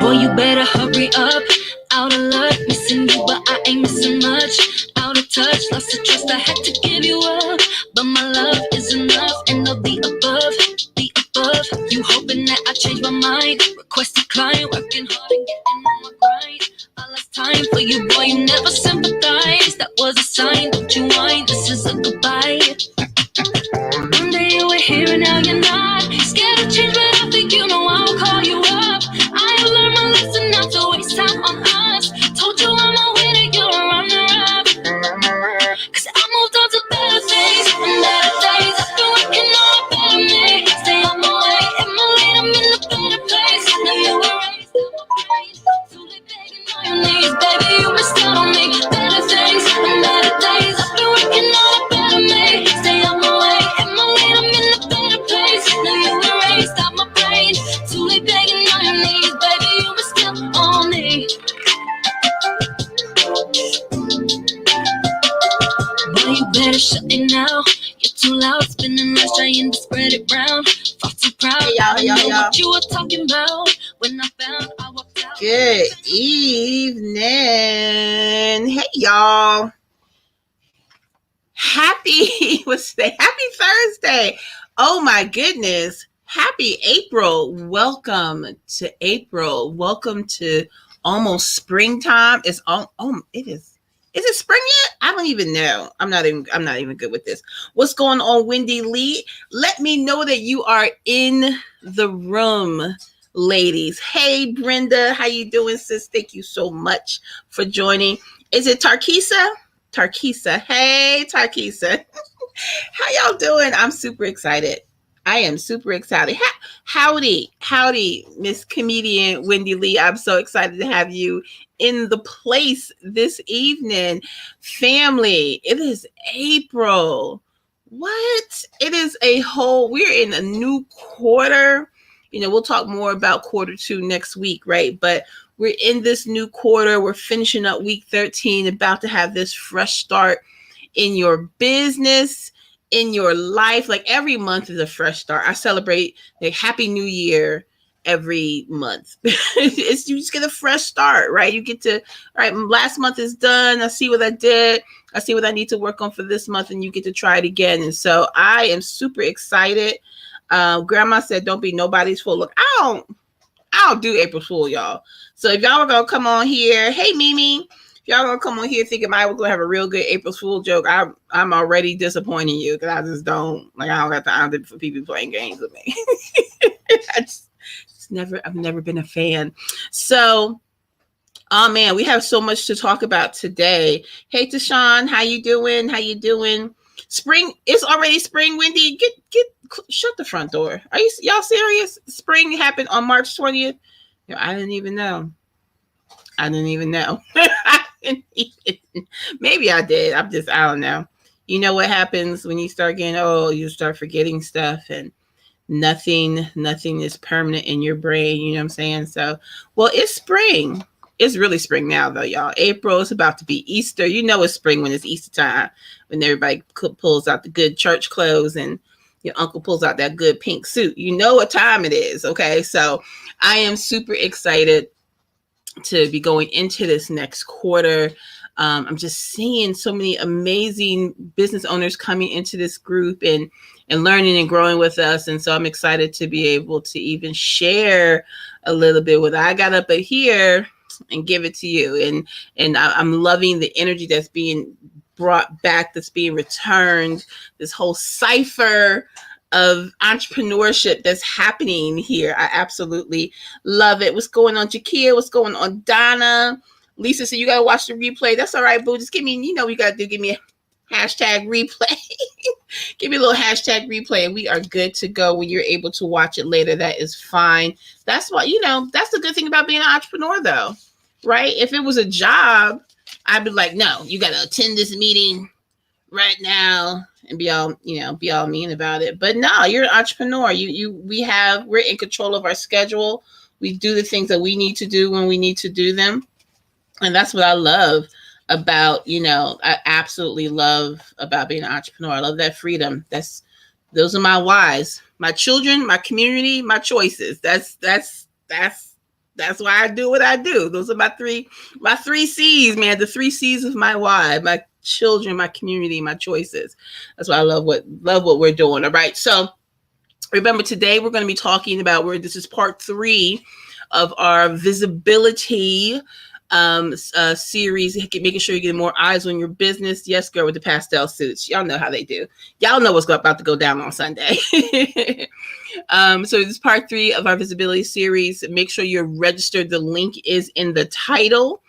Boy, you better hurry up. Out of luck, missing you, but I ain't missing much. Out of touch, lost the trust, I had to give you up. But my love is enough, and all the above, the above. You hoping that I change my mind? Request decline, working hard and getting on my grind. I lost time for you, boy, you never sympathize. That was a sign, don't you whine, this is a goodbye. One day you were here and now you're not. Scared to change, but I think you know I'll call you up. I have learned my lesson not to waste time on us. Told you I'm a winner, you're a runner-up. Cause I moved on to better things and better days. I've been working on a better me. Stay on my way, in my lane, I'm in a better place. Now you were raised on my brain. Too late begging on your knees, baby, you missed out on me. Better things and better days. I've been working on a better me. Stay on my way, in my lane, I'm in a better place. Now you were raised on my brain. Too late begging on your knees, baby, you were still on me. Boy, you better shut it now. You're too loud, spinning lights, trying to spread it round. Far too proud. Hey, y'all. What you were talking about when I found I walked out. Good evening. Hey, y'all. Happy Thursday. Oh my goodness. Happy April. Welcome to April. Welcome to almost springtime. It is. Is it spring yet? I don't even know. I'm not even good with this. What's going on, Wendy Lee? Let me know that you are in the room, ladies. Hey, Brenda, how you doing, sis? Thank you so much for joining. Is it Tarkisa? Tarkisa. Hey, Tarkisa. How y'all doing? I'm super excited. I am super excited. Howdy, Miss Comedian Wendy Lee. I'm so excited to have you in the place this evening. Family, it is April. What? It is we're in a new quarter. You know, we'll talk more about quarter 2 next week, right? But we're in this new quarter. We're finishing up week 13, about to have this fresh start in your business, in your life. Like every month is a fresh start. I celebrate the Happy New Year every month. You just get a fresh start, right? You get to, all right, last month is done. I see what I did. I see what I need to work on for this month, and you get to try it again. And so I am super excited. Grandma said, don't be nobody's fool. Look, I don't do April Fool, y'all. So if y'all are going to come on here, hey, Mimi, if y'all going to come on here thinking I was going to have a real good April Fool joke, I'm already disappointing you, because I just don't, like, I don't got time for people playing games with me. I've never been a fan. So, oh man, we have so much to talk about today. Hey, Tashawn, how you doing? Spring, it's already spring, Wendy. Shut the front door. Are y'all serious? Spring happened on March 20th. I didn't even know. Maybe I did. I don't know. You know what happens when you start getting old? You start forgetting stuff, and nothing is permanent in your brain. You know what I'm saying? So, well, it's spring. It's really spring now, though, y'all. April is about to be Easter. You know it's spring when it's Easter time, when everybody pulls out the good church clothes and your uncle pulls out that good pink suit. You know what time it is, okay? So I am super excited to be going into this next quarter. I'm just seeing so many amazing business owners coming into this group and learning and growing with us. And so I'm excited to be able to even share a little bit what I got up here and give it to you. And I'm loving the energy that's being brought back, that's being returned, this whole cipher of entrepreneurship that's happening here. I absolutely love it. What's going on, Jakia? What's going on, Donna? Lisa said, you got to watch the replay. That's all right, boo. Just give me, you got to give me a hashtag replay. Give me a little hashtag replay, and we are good to go. When you're able to watch it later, that is fine. That's what, that's the good thing about being an entrepreneur, though, right? If it was a job, I'd be like, no, you got to attend this meeting right now and be all mean about it. But no, you're an entrepreneur. We're in control of our schedule. We do the things that we need to do when we need to do them. And that's what I love about, I absolutely love about being an entrepreneur. I love that freedom. Those are my whys, my children, my community, my choices. That's That's why I do what I do. Those are my three C's, man. The 3 C's of my why, my children, my community, my choices. That's why I love what we're doing. All right. So remember, today we're going to be talking about this is part 3 of our visibility series, making sure you get more eyes on your business. Yes, girl, with the pastel suits. Y'all know how they do. Y'all know what's about to go down on Sunday. So this is part 3 of our visibility series. Make sure you're registered. The link is in the title.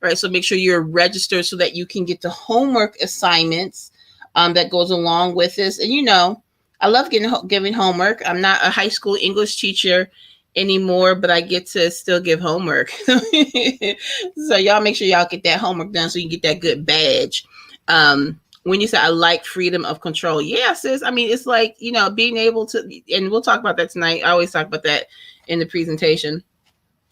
All right, so make sure you're registered so that you can get the homework assignments that goes along with this. And I love giving homework. I'm not a high school English teacher anymore, but I get to still give homework. So y'all make sure y'all get that homework done so you can get that good badge. When you say I like freedom of control, yeah, sis. I mean, it's like, being able to, and we'll talk about that tonight. I always talk about that in the presentation.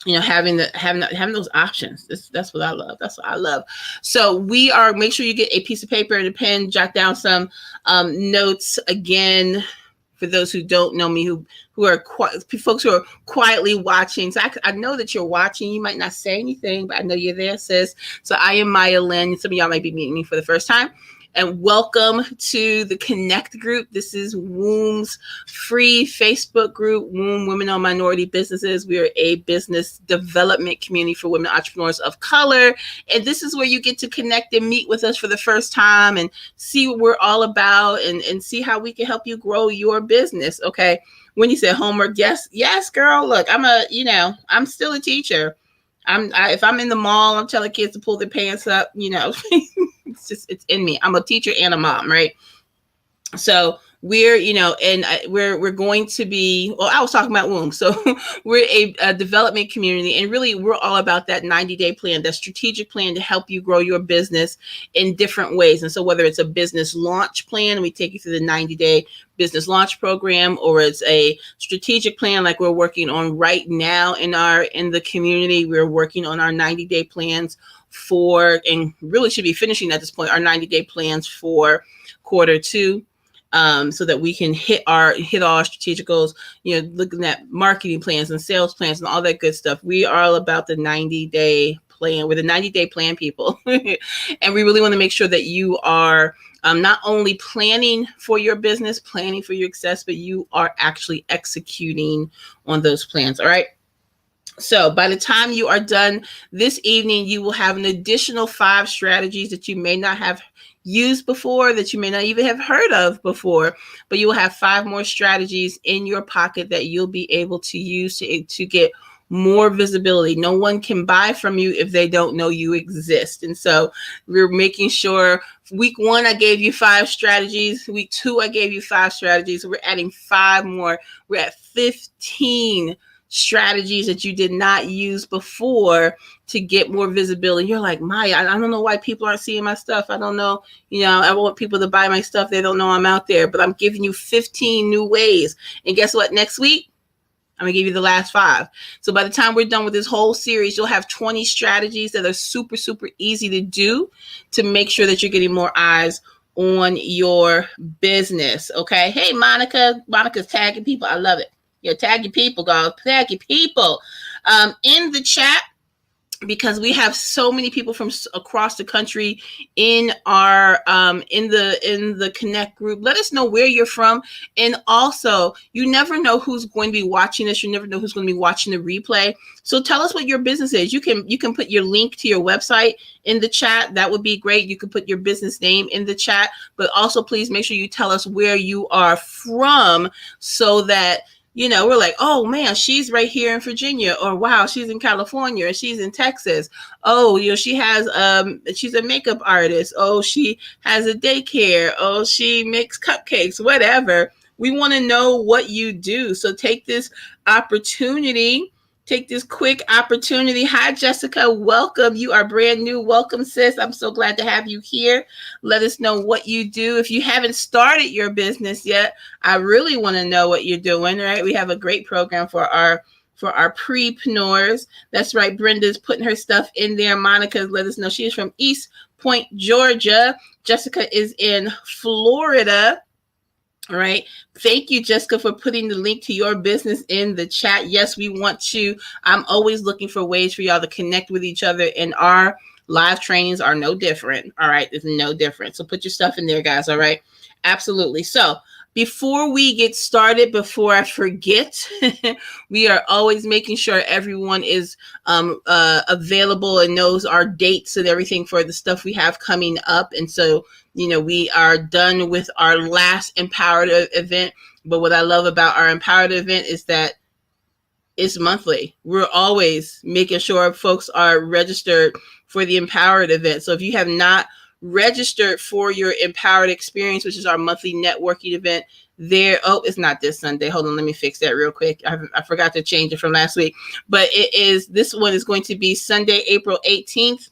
Having those options. That's what I love. That's what I love. So make sure you get a piece of paper and a pen, jot down some notes. Again, for those who don't know me, who are folks who are quietly watching. So I know that you're watching. You might not say anything, but I know you're there, sis. So I am Maya Lynn. Some of y'all might be meeting me for the first time. And welcome to the Connect group. This is W.O.M.B's free Facebook group, W.O.M.B Women Owned Minority Businesses. We are a business development community for women entrepreneurs of color. And this is where you get to connect and meet with us for the first time and see what we're all about and see how we can help you grow your business. Okay. When you say homework, yes, girl. Look, I'm still a teacher. If I'm in the mall, I'm telling kids to pull their pants up, it's in me. I'm a teacher and a mom, right? So we're going to be, I was talking about W.O.M.B. So we're a development community, and really we're all about that 90-day plan, that strategic plan to help you grow your business in different ways. And so whether it's a business launch plan, we take you through the 90-day business launch program, or it's a strategic plan like we're working on right now in the community. We're working on our 90-day plans and really should be finishing at this point, our 90-day plans for Q2. So that we can hit all our strategic goals, looking at marketing plans and sales plans and all that good stuff. We are all about the 90-day plan. We're the 90-day plan people. And we really want to make sure that you are not only planning for your business, planning for your success, but you are actually executing on those plans. All right. So by the time you are done this evening, you will have an additional 5 strategies that you may not have used before, that you may not even have heard of before, but you will have 5 more strategies in your pocket that you'll be able to use to get more visibility. No one can buy from you if they don't know you exist. And so we're making sure week 1, I gave you 5 strategies. Week 2, I gave you 5 strategies. We're adding 5 more. We're at 15 strategies that you did not use before to get more visibility. You're like, Maya, I don't know why people aren't seeing my stuff. I don't know. I want people to buy my stuff. They don't know I'm out there, but I'm giving you 15 new ways. And guess what? Next week, I'm going to give you the last 5. So by the time we're done with this whole series, you'll have 20 strategies that are super, super easy to do to make sure that you're getting more eyes on your business. Okay. Hey, Monica. Monica's tagging people. I love it. Yeah, tag your people, guys. Tag your people in the chat, because we have so many people from across the country in our in the Connect group. Let us know where you're from, and also you never know who's going to be watching this. You never know who's going to be watching the replay. So tell us what your business is. You can put your link to your website in the chat. That would be great. You could put your business name in the chat, but also please make sure you tell us where you are from, so that we're like, oh man, she's right here in Virginia, or wow, she's in California, or she's in Texas. Oh, she has she's a makeup artist. Oh, she has a daycare. Oh, she makes cupcakes, whatever. We want to know what you do. So take this opportunity. Take this quick opportunity. Hi, Jessica. Welcome. You are brand new. Welcome, sis. I'm so glad to have you here. Let us know what you do. If you haven't started your business yet, I really want to know what you're doing, right? We have a great program for our prepreneurs. That's right. Brenda's putting her stuff in there. Monica, let us know. She is from East Point, Georgia. Jessica is in Florida. All right. Thank you, Jessica, for putting the link to your business in the chat. Yes, we want to. I'm always looking for ways for y'all to connect with each other, and our live trainings are no different. All right. It's no different. So put your stuff in there, guys. All right. Absolutely. So before we get started, before I forget, we are always making sure everyone is available and knows our dates and everything for the stuff we have coming up. And so, we are done with our last Empowered event. But what I love about our Empowered event is that it's monthly. We're always making sure folks are registered for the Empowered event. So if you have not registered for your Empowered experience, which is our monthly networking event, it's not this Sunday. Hold on, let me fix that real quick. I forgot to change it from last week. But this one is going to be Sunday, April 18th.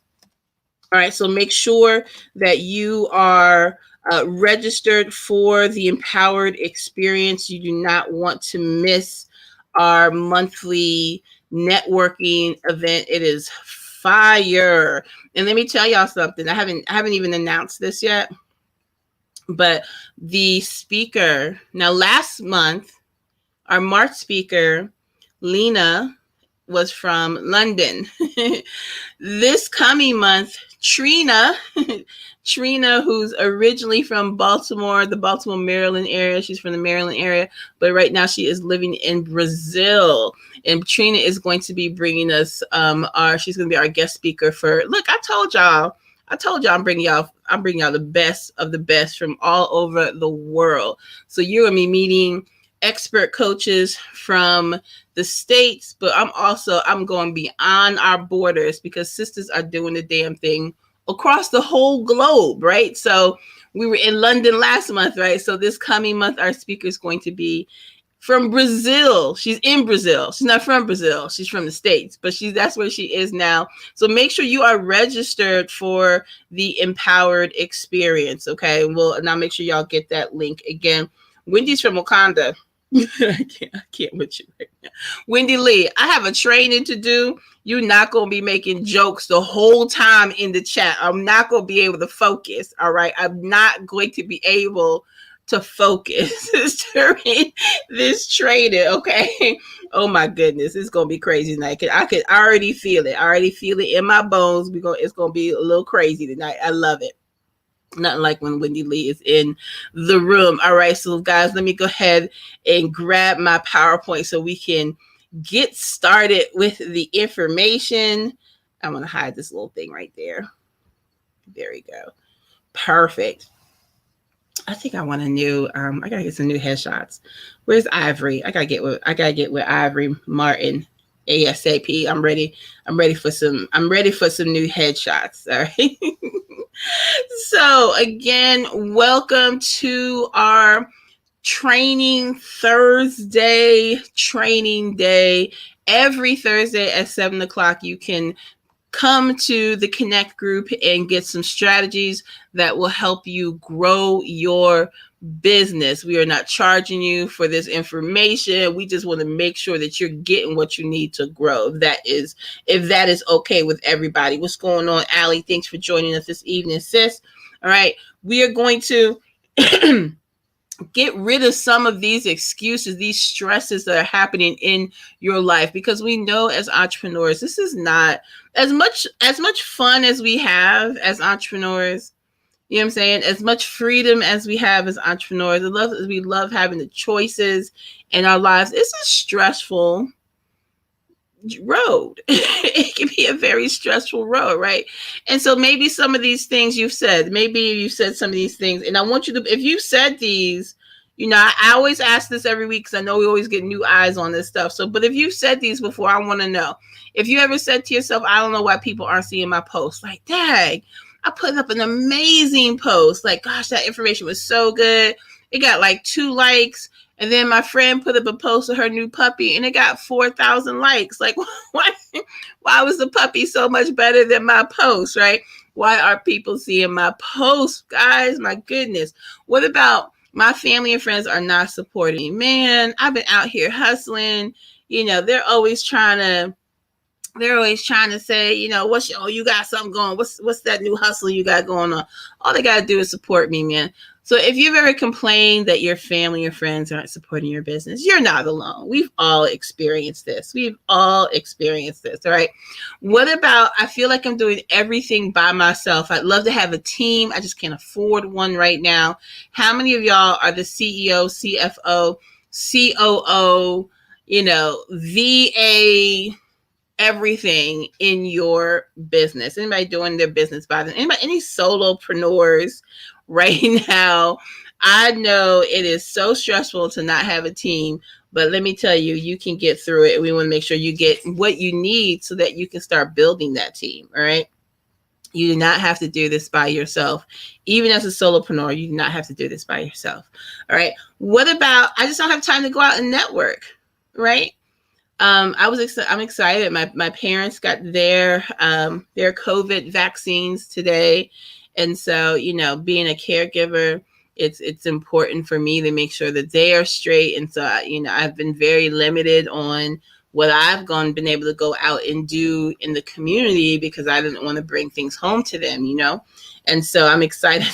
All right, so make sure that you are registered for the Empowered experience. You do not want to miss our monthly networking event. It is fire. And let me tell y'all something. I haven't even announced this yet, but the speaker, now last month, our March speaker, Lena, was from London. This coming month, Trina, who's originally from Baltimore, the Baltimore, Maryland area. She's from the Maryland area, but right now she is living in Brazil. And Trina is going to be bringing us she's going to be our guest speaker for, look, I told y'all I'm bringing y'all the best of the best from all over the world. So you're going to be meeting expert coaches from the States, but I'm going beyond our borders because sisters are doing the damn thing across the whole globe, right? So we were in London last month, right? So this coming month, our speaker is going to be from Brazil. She's in Brazil. She's not from Brazil. She's from the States, but that's where she is now. So make sure you are registered for the Empowered experience, okay? And I'll make sure y'all get that link again. Wendy's from Wakanda. I can't with you right now. Wendy Lee, I have a training to do. You're not going to be making jokes the whole time in the chat. I'm not going to be able to focus. All right. I'm not going to be able to focus during this training. Okay. Oh my goodness. It's going to be crazy tonight. I could already feel it. I already feel it in my bones. It's going to be a little crazy tonight. I love it. Nothing like when Wendy Lee is in the room. All right, so guys, let me go ahead and grab my PowerPoint so we can get started with the information. I'm going to hide this little thing right there. There we go. Perfect. I think I want a new, I got to get some new headshots. Where's Ivory? I got to get with Ivory Martin ASAP. I'm ready for some new headshots. All right. So again, welcome to our Thursday training day. Every Thursday at 7:00, you can come to the Connect group and get some strategies that will help you grow your business. We are not charging you for this information. We just want to make sure that you're getting what you need to grow. If that is okay with everybody. What's going on, Allie? Thanks for joining us this evening, sis. All right. We are going to get rid of some of these excuses, these stresses that are happening in your life, because we know as entrepreneurs, this is not as much fun as we have as entrepreneurs. You know what I'm saying? As much freedom as we have as entrepreneurs, we love having the choices in our lives. It's a stressful road. It can be a very stressful road, right? And so maybe some of these things you've said, some of these things, and I want you to, if you said these, I always ask this every week because I know we always get new eyes on this stuff. So, but if you said these before, I want to know. If you ever said to yourself, I don't know why people aren't seeing my posts. Like, dang, I put up an amazing post. Like, gosh, that information was so good. It got like 2 likes. And then my friend put up a post of her new puppy and it got 4,000 likes. Like, why was the puppy so much better than my post, right? Why are people seeing my post, guys? My goodness. What about my family and friends are not supporting me? Man, I've been out here hustling. They're always trying to say, you got something going. What's that new hustle you got going on? All they got to do is support me, man. So if you've ever complained that your family or friends aren't supporting your business, you're not alone. We've all experienced this. We've all experienced this, all right? What about, I feel like I'm doing everything by myself. I'd love to have a team. I just can't afford one right now. How many of y'all are the CEO, CFO, COO, VA, everything in your business? Anybody doing their business by them? Anybody, any solopreneurs right now? I know it is so stressful to not have a team, but let me tell you, you can get through it. And we want to make sure you get what you need so that you can start building that team. All right. You do not have to do this by yourself. Even as a solopreneur, you do not have to do this by yourself. All right. What about, I just don't have time to go out and network, right? I'm excited. My parents got their COVID vaccines today, and so being a caregiver, it's important for me to make sure that they are straight. And so I've been very limited on what I've been able to go out and do in the community because I didn't want to bring things home to them, And so I'm excited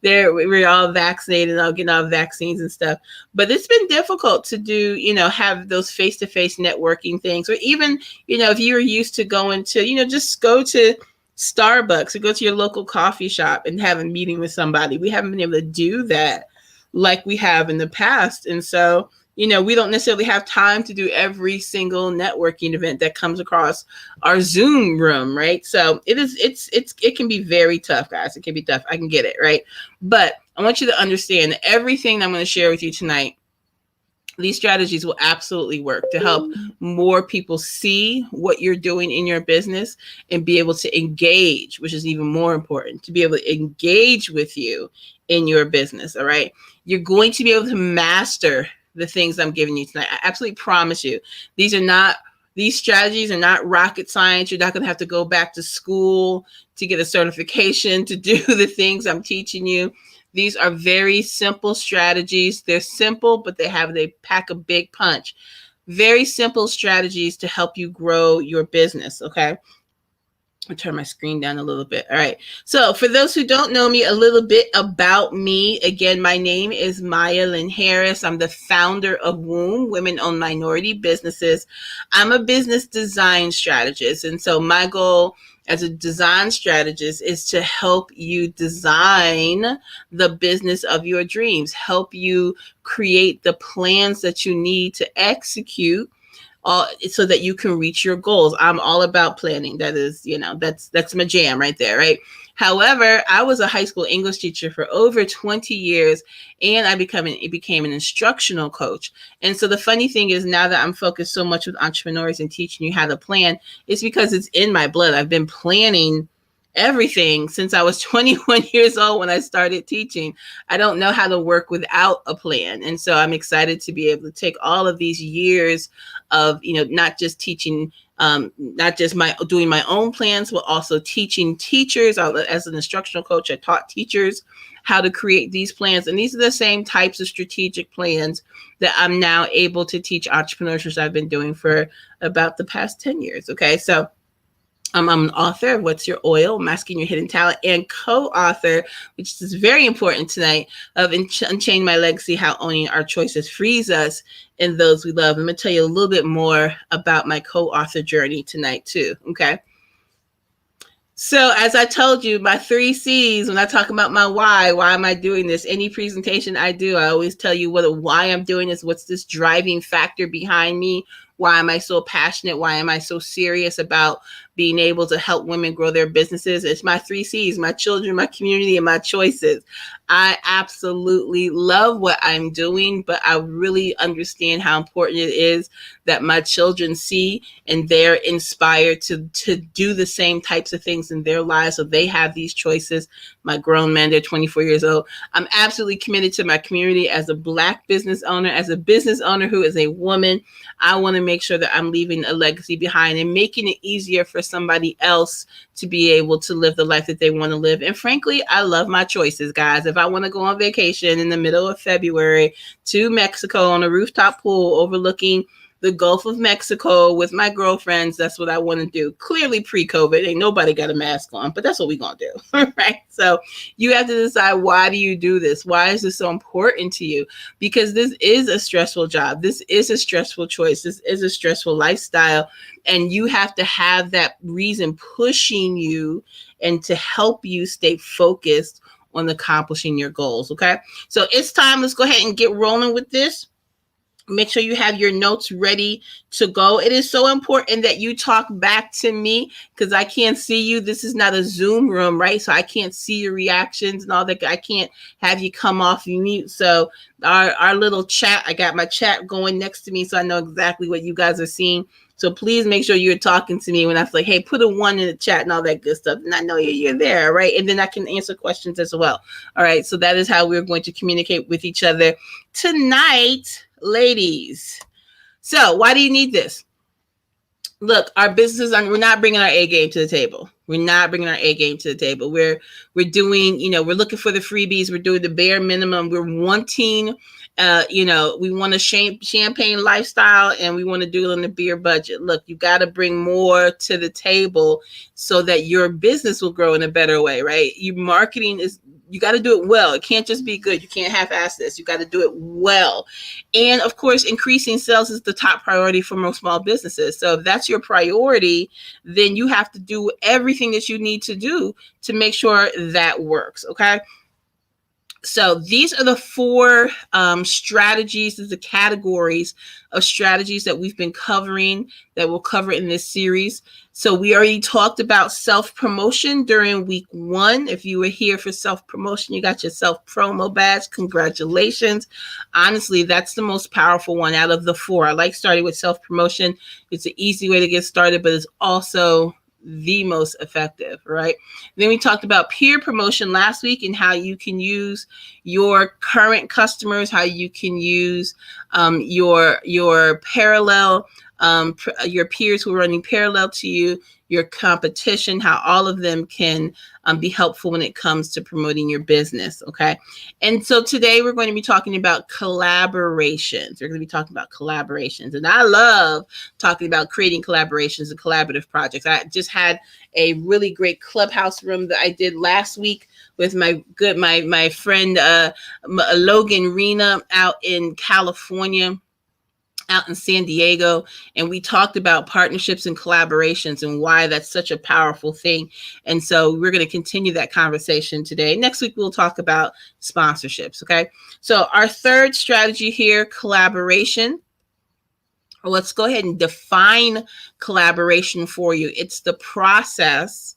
that we're all vaccinated and all getting all vaccines and stuff. But it's been difficult to do, have those face-to-face networking things. Or even, if you're used to going to, just go to Starbucks or go to your local coffee shop and have a meeting with somebody. We haven't been able to do that like we have in the past. And so, we don't necessarily have time to do every single networking event that comes across our Zoom room, right? So it can be very tough, guys. It can be tough. I can get it, right? But I want you to understand that everything I'm going to share with you tonight, these strategies will absolutely work to help more people see what you're doing in your business and be able to engage, which is even more important, to be able to engage with you in your business, all right? You're going to be able to master the things I'm giving you tonight. I absolutely promise you. These strategies are not rocket science. You're not going to have to go back to school to get a certification to do the things I'm teaching you. These are very simple strategies. They're simple, but they pack a big punch. Very simple strategies to help you grow your business, okay? I'll turn my screen down a little bit. All right. So for those who don't know me, a little bit about me. Again, my name is Maya Lynn Harris. I'm the founder of W.O.M.B, Women-Owned Minority Businesses. I'm a business design strategist. And so my goal as a design strategist is to help you design the business of your dreams, help you create the plans that you need to execute so that you can reach your goals. I'm all about planning. That is, that's my jam right there, right? However, I was a high school English teacher for over 20 years, and I became an instructional coach. And so the funny thing is, now that I'm focused so much with entrepreneurs and teaching you how to plan, it's because it's in my blood. I've been planning everything since I was 21 years old when I started teaching. I don't know how to work without a plan. And so I'm excited to be able to take all of these years of, not just teaching, not just doing my own plans, but also teaching teachers. As an instructional coach, I taught teachers how to create these plans. And these are the same types of strategic plans that I'm now able to teach entrepreneurs, which I've been doing for about the past 10 years. Okay. So I'm an author of What's Your Oil? Masking Your Hidden Talent, and co-author, which is very important tonight, of Unchain My Legacy, How Owning Our Choices Frees Us and Those We Love. I'm going to tell you a little bit more about my co-author journey tonight too, okay? So as I told you, my 3 C's, when I talk about my why am I doing this? Any presentation I do, I always tell you why I'm doing this. What's this driving factor behind me? Why am I so passionate? Why am I so serious about being able to help women grow their businesses? It's my 3 C's, my children, my community, and my choices. I absolutely love what I'm doing, but I really understand how important it is that my children see and they're inspired to do the same types of things in their lives, so they have these choices. My grown men, they're 24 years old. I'm absolutely committed to my community as a Black business owner, as a business owner who is a woman. I want to make sure that I'm leaving a legacy behind and making it easier for somebody else to be able to live the life that they want to live. And frankly, I love my choices, guys. If I want to go on vacation in the middle of February to Mexico on a rooftop pool overlooking the Gulf of Mexico with my girlfriends. That's what I want to do. Clearly pre-COVID, ain't nobody got a mask on, but that's what we gonna do. Right? So you have to decide, why do you do this? Why is this so important to you? Because this is a stressful job. This is a stressful choice. This is a stressful lifestyle. And you have to have that reason pushing you and to help you stay focused on accomplishing your goals. Okay. So it's time. Let's go ahead and get rolling with this. Make sure you have your notes ready to go. It is so important that you talk back to me, because I can't see you. This is not a Zoom room, right? So I can't see your reactions and all that. I can't have you come off mute. So our little chat, I got my chat going next to me, so I know exactly what you guys are seeing. So please make sure you're talking to me when I say, hey, put a 1 in the chat and all that good stuff. And I know you're there, right? And then I can answer questions as well. All right. So that is how we're going to communicate with each other tonight, ladies. So why do you need this? Look, our businesses, we're not bringing our A game to the table. We're not bringing our A game to the table. We're doing, we're looking for the freebies. We're doing the bare minimum. We're wanting, we want a champagne lifestyle, and we want to do it on a beer budget. Look, you got to bring more to the table so that your business will grow in a better way, right? Your marketing you got to do it well. It can't just be good. You can't half-ass this. You got to do it well. And of course, increasing sales is the top priority for most small businesses. So if that's your priority, then you have to do everything that you need to do to make sure that works. Okay. So these are the 4 strategies, the categories of strategies that we've been covering, that we'll cover in this series. So we already talked about self-promotion during week 1. If you were here for self-promotion, you got your self-promo badge. Congratulations. Honestly, that's the most powerful one out of the 4. I like starting with self-promotion. It's an easy way to get started, but it's also the most effective, right? Then we talked about peer promotion last week and how you can use your current customers, how you can use your parallel, your peers who are running parallel to you, your competition, how all of them can be helpful when it comes to promoting your business. Okay. And so today we're going to be talking about collaborations. We're going to be talking about collaborations. And I love talking about creating collaborations and collaborative projects. I just had a really great clubhouse room that I did last week with my friend Logan Rena out in California, out in San Diego, and we talked about partnerships and collaborations and why that's such a powerful thing. And so we're going to continue that conversation today. Next week, we'll talk about sponsorships. Okay. So our third strategy here, collaboration. Let's go ahead and define collaboration for you. It's the process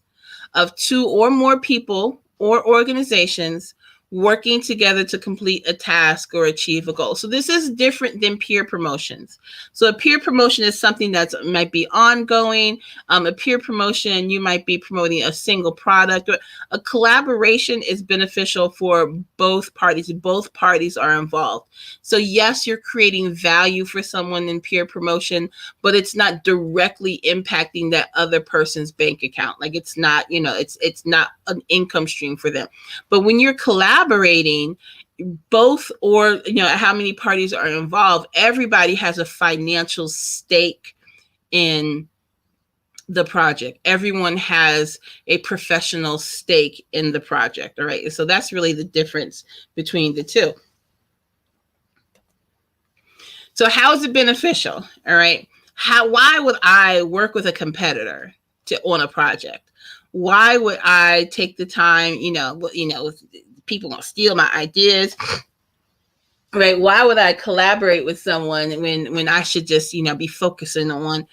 of 2 or more people or organizations working together to complete a task or achieve a goal. So this is different than peer promotions. So a peer promotion is something that might be ongoing. A peer promotion, you might be promoting a single product. A collaboration is beneficial for both parties. Both parties are involved. So yes, you're creating value for someone in peer promotion, but it's not directly impacting that other person's bank account. Like it's not, it's not an income stream for them. But when you're collaborating, both, or how many parties are involved, everybody has a financial stake in the project. Everyone has a professional stake in the project. All right. So that's really the difference between the two. So how is it beneficial? All right. Why would I work with a competitor on a project? Why would I take the time, people gonna steal my ideas, right? Why would I collaborate with someone when I should just, be focusing on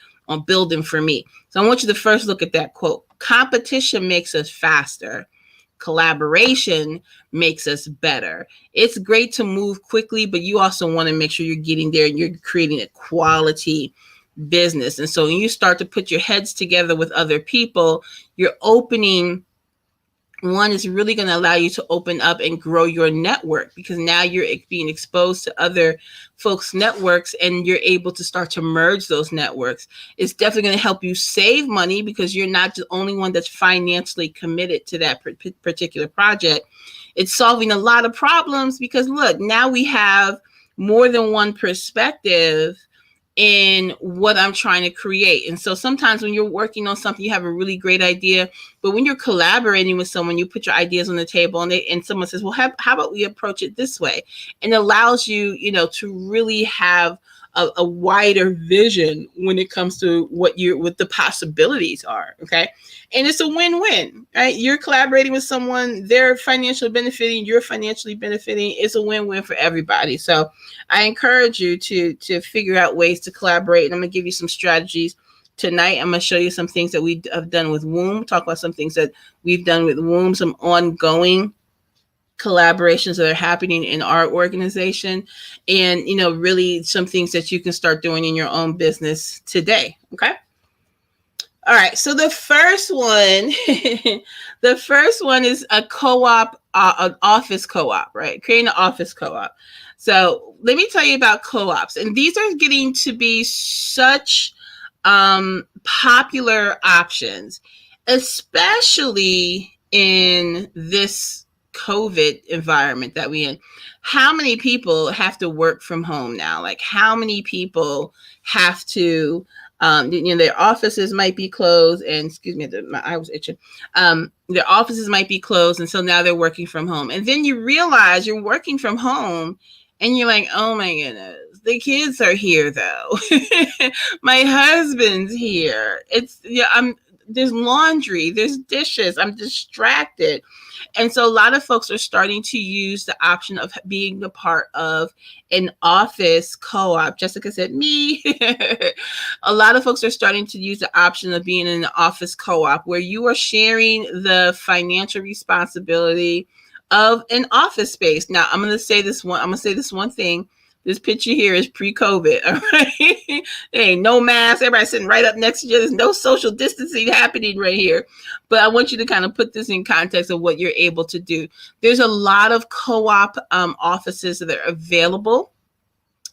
building for me? So I want you to first look at that quote. Competition makes us faster. Collaboration makes us better. It's great to move quickly, but you also want to make sure you're getting there and you're creating a quality business. And so when you start to put your heads together with other people, you're opening. One is really going to allow you to open up and grow your network, because now you're being exposed to other folks' networks and you're able to start to merge those networks. It's definitely going to help you save money because you're not the only one that's financially committed to that particular project. It's solving a lot of problems because look, now we have more than one perspective in what I'm trying to create. And so sometimes when you're working on something, you have a really great idea, but when you're collaborating with someone, you put your ideas on the table, and someone says, well, how about we approach it this way? And it allows you, to really have a wider vision when it comes to what the possibilities are. Okay. And it's a win-win, right? You're collaborating with someone, they're financially benefiting, you're financially benefiting. It's a win-win for everybody. So I encourage you to figure out ways to collaborate. And I'm going to give you some strategies tonight. I'm going to show you some things that we have done with W.O.M.B, talk about some things that we've done with W.O.M B, some ongoing collaborations that are happening in our organization, and really some things that you can start doing in your own business today. Okay. All right. So the first one, the first one is a co-op, an office co-op, right? Creating an office co-op. So let me tell you about co-ops, and these are getting to be such popular options, especially in this COVID environment that we in. How many people have to work from home now? Like, how many people have to their offices might be closed, and excuse me, my eye was itching. Their offices might be closed, and so now they're working from home. And then you realize you're working from home, and you're like, oh my goodness, the kids are here though. My husband's here. There's laundry, there's dishes. I'm distracted. And so a lot of folks are starting to use the option of being a part of an office co-op. Jessica said, me. A lot of folks are starting to use the option of being in an office co-op where you are sharing the financial responsibility of an office space. Now, I'm going to say this one thing. This picture here is pre-COVID, all right? There ain't no mask. Everybody's sitting right up next to you. There's no social distancing happening right here. But I want you to kind of put this in context of what you're able to do. There's a lot of co-op offices that are available.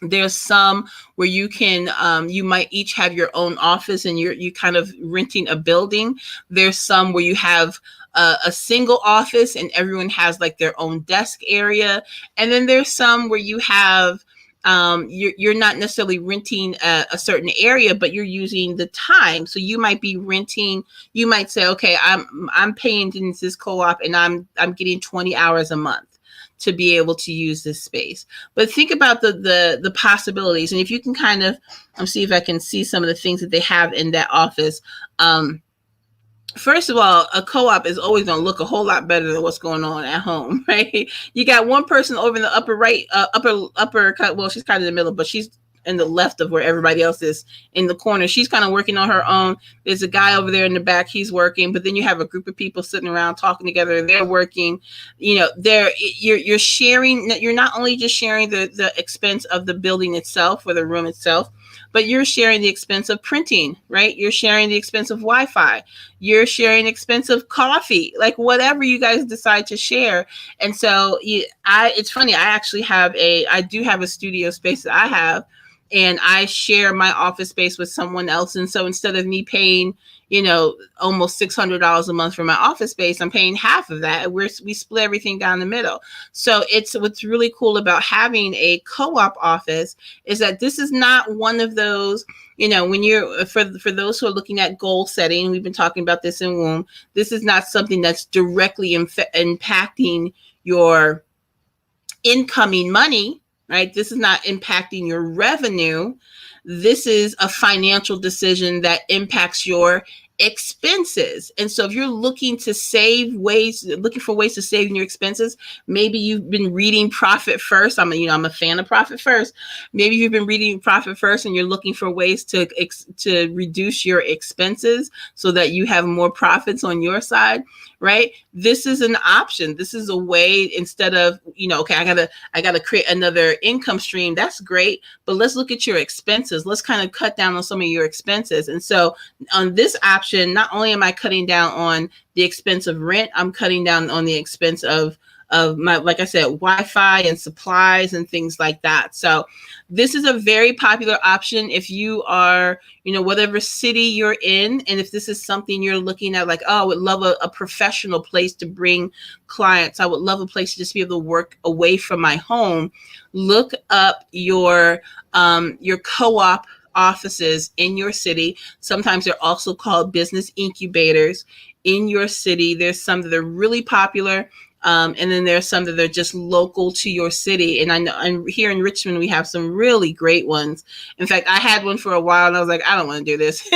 There's some where you can, you might each have your own office and you kind of renting a building. There's some where you have a single office and everyone has like their own desk area. And then there's some where you have, you're not necessarily renting a certain area, but you're using the time. So you might be renting, you might say, okay, I'm paying into this co-op and I'm getting 20 hours a month to be able to use this space. But think about the possibilities. And if you can kind of, see if I can see some of the things that they have in that office. First of all, a co-op is always going to look a whole lot better than what's going on at home, right? You got one person over in the upper right, upper, well, she's kind of in the middle, but she's in the left of where everybody else is in the corner. She's kind of working on her own. There's a guy over there in the back. He's working, but then you have a group of people sitting around talking together. They're working, you're sharing. You're not only just sharing the expense of the building itself or the room itself, but you're sharing the expense of printing, right? You're sharing the expense of Wi-Fi. You're sharing the expense of coffee, like whatever you guys decide to share. And so it's funny. I do have a studio space that I have, and I share my office space with someone else. And so instead of me paying, almost $600 a month for my office space, I'm paying half of that. We split everything down the middle. So what's really cool about having a co-op office is that this is not one of those, when you're, for those who are looking at goal setting, we've been talking about this in W.O.M B, this is not something that's directly impacting your incoming money, right? This is not impacting your revenue. This is a financial decision that impacts your expenses. And so if you're looking for ways to save in your expenses, maybe you've been reading Profit First. I'm a fan of Profit First. Maybe you've been reading Profit First and you're looking for ways to reduce your expenses so that you have more profits on your side, right? This is an option. This is a way, instead of, okay, I gotta create another income stream. That's great. But let's look at your expenses. Let's kind of cut down on some of your expenses. And so on this option, not only am I cutting down on the expense of rent, I'm cutting down on the expense of my, like I said, Wi-Fi and supplies and things like that. So this is a very popular option if you are, whatever city you're in. And if this is something you're looking at, like, oh, I would love a professional place to bring clients. I would love a place to just be able to work away from my home. Look up your co-op offices in your city. Sometimes they're also called business incubators in your city. There's some that are really popular. And then there's some that are just local to your city. And I know, and here in Richmond, we have some really great ones. In fact, I had one for a while and I was like, I don't want to do this.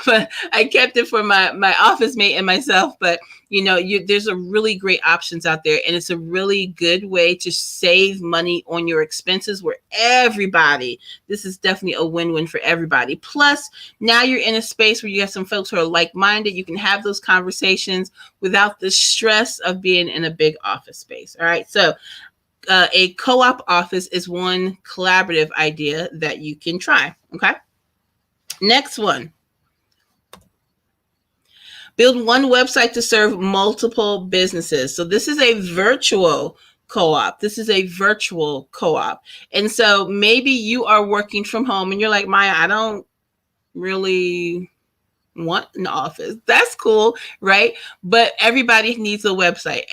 But I kept it for my office mate and myself. But there's a really great options out there, and it's a really good way to save money on your expenses where this is definitely a win-win for everybody. Plus, now you're in a space where you have some folks who are like-minded. You can have those conversations without the stress of being in a big office space. All right. So a co-op office is one collaborative idea that you can try. Okay. Next one. Build one website to serve multiple businesses. So this is a virtual co-op. And so maybe you are working from home and you're like, Maya, I don't really want an office. That's cool, right? But everybody needs a website.